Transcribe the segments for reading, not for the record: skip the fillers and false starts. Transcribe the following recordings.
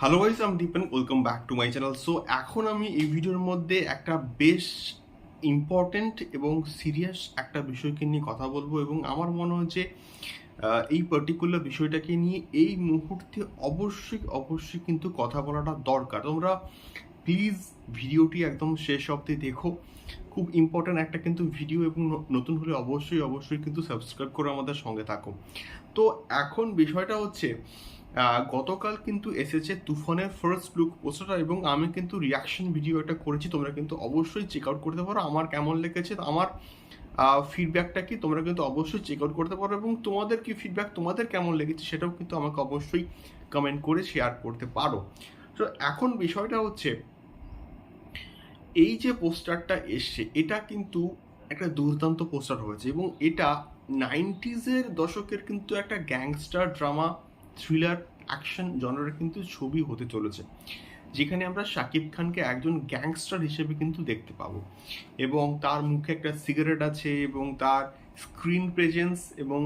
Hello guys, আমি Dipen, welcome back to my channel. So এখন আমি এই ভিডিওর মধ্যে একটা বেশ ইম্পর্টেন্ট এবং সিরিয়াস একটা বিষয়কে নিয়ে কথা বলবো, এবং আমার মনে হয় যে এই পার্টিকুলার বিষয়টাকে নিয়ে এই মুহূর্তে অবশ্যই কিন্তু কথা বলাটা দরকার। তোমরা প্লিজ ভিডিওটি একদম শেষ অবধি দেখো, খুব ইম্পর্ট্যান্ট একটা কিন্তু ভিডিও, এবং নতুন হলে অবশ্যই কিন্তু সাবস্ক্রাইব করে আমাদের সঙ্গে থাকো। তো এখন বিষয়টা হচ্ছে, গতকাল কিন্তু এসেছে তুফানের ফার্স্ট লুক পোস্টারটা, এবং আমি কিন্তু রিয়াকশন ভিডিও একটা করেছি, তোমরা কিন্তু অবশ্যই চেক আউট করতে পারো আমার কেমন লেগেছে, আমার ফিডব্যাকটা কি তোমরা কিন্তু অবশ্যই চেক আউট করতে পারো, এবং তোমাদের কি ফিডব্যাক, তোমাদের কেমন লেগেছে সেটাও কিন্তু আমাকে অবশ্যই কমেন্ট করে শেয়ার করতে পারো। তো এখন বিষয়টা হচ্ছে, এই যে পোস্টারটা এসছে এটা কিন্তু একটা দুর্দান্ত পোস্টার হয়েছে, এবং এটা 90s দশকের কিন্তু একটা গ্যাংস্টার ড্রামা থ্রিলার অ্যাকশন জনারের কিন্তু ছবি হতে চলেছে, যেখানে আমরা শাকিব খানকে একজন গ্যাংস্টার হিসেবে কিন্তু দেখতে পাবো, এবং তার মুখে একটা সিগারেট আছে, এবং তার স্ক্রিন প্রেজেন্স, এবং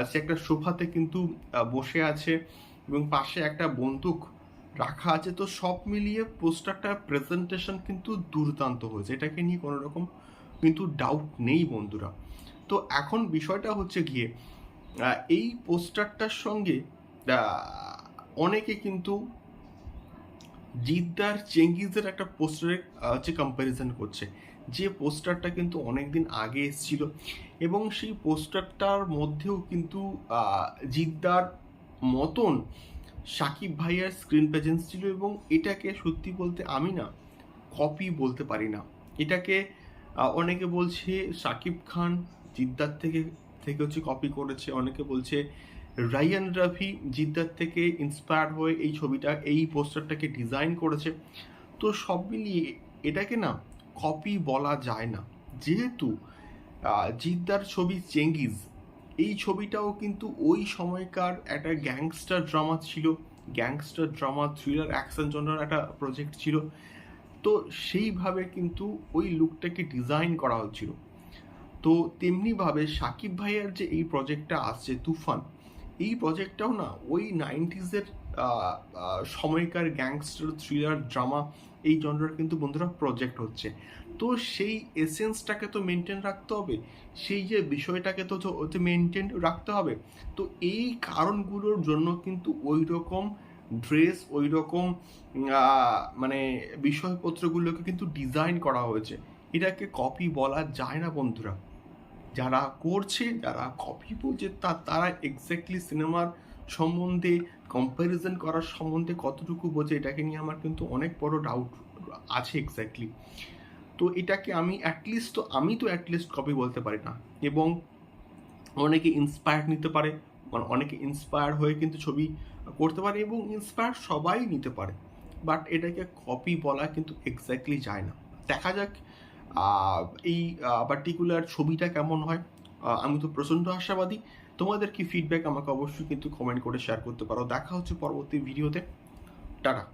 সে একটা সোফাতে কিন্তু বসে আছে, এবং পাশে একটা বন্দুক রাখা আছে। তো সব মিলিয়ে পোস্টারটা প্রেজেন্টেশন কিন্তু দুর্দান্ত হয়েছে, এটাকে নিয়ে কোনো রকম কিন্তু ডাউট নেই বন্ধুরা। তো এখন বিষয়টা হচ্ছে গিয়ে, এই পোস্টারটার সঙ্গে অনেকে কিন্তু জিদ্দার চেঙ্গিজের একটা পোস্টারে হচ্ছে কম্প্যারিজন করছে, যে পোস্টারটা কিন্তু অনেকদিন আগে এসেছিল, এবং সেই পোস্টারটার মধ্যেও কিন্তু জিদ্দার মতন সাকিব ভাইয়ার স্ক্রিন প্রেজেন্স ছিল, এবং এটাকে সত্যি বলতে আমি না কপি বলতে পারি না। এটাকে অনেকে বলছে সাকিব খান জিদ্দার থেকে থেকে হচ্ছে কপি করেছে, অনেকে বলছে রায়ান রাফি জিদ্দার থেকে ইন্সপায়ার হয়ে এই ছবিটা, এই পোস্টারটাকে ডিজাইন করেছে। তো সব মিলিয়ে এটাকে না কপি বলা যায় না, যেহেতু জিদ্দার ছবি চেঙ্গিজ, এই ছবিটাও কিন্তু ওই সময়কার একটা গ্যাংস্টার ড্রামা ছিল, গ্যাংস্টার ড্রামা থ্রিলার অ্যাকশন জনার একটা প্রজেক্ট ছিল। তো সেইভাবে কিন্তু ওই লুকটাকে ডিজাইন করা হচ্ছিল। তো তেমনিভাবে সাকিব ভাইয়ার যে এই প্রজেক্টটা আসছে তুফান, এই প্রজেক্টটাও না ওই 90s সময়কার গ্যাংস্টার থ্রিলার ড্রামা এই জনরার কিন্তু বন্ধুরা প্রজেক্ট হচ্ছে। তো সেই এসেন্সটাকে তো মেনটেন রাখতে হবে, সেই যে বিষয়টাকে তো মেনটেন রাখতে হবে। তো এই কারণগুলোর জন্য কিন্তু ওই রকম ড্রেস, ওই রকম মানে বিষয়পত্রগুলোকে কিন্তু ডিজাইন করা হয়েছে, এটাকে কপি বলা যায় না বন্ধুরা। যারা করছে, যারা কপি বলছে, তারা এক্স্যাক্টলি সিনেমার সম্বন্ধে কম্প্যারিজন করার সম্বন্ধে কতটুকু বোঝে, এটাকে নিয়ে আমার কিন্তু অনেক বড় ডাউট আছে এক্স্যাক্টলি। তো এটাকে আমি অ্যাটলিস্ট কপি বলতে পারি না, এবং অনেকে ইন্সপায়ার নিতে পারে, মানে অনেকে ইন্সপায়ার হয়ে কিন্তু ছবি করতে পারে, এবং ইন্সপায়ার সবাই নিতে পারে, বাট এটাকে কপি বলা কিন্তু এক্স্যাক্টলি যায় না। দেখা যাক এই পার্টিকুলার ছবিটা কেমন হয়। আমি তো প্রচণ্ড আশাবাদী। তোমাদের কি ফিডব্যাক আমাকে অবশ্যই কিন্তু কমেন্ট করে শেয়ার করতে পারো। দেখা হচ্ছে পরবর্তী ভিডিওতে। টাটা।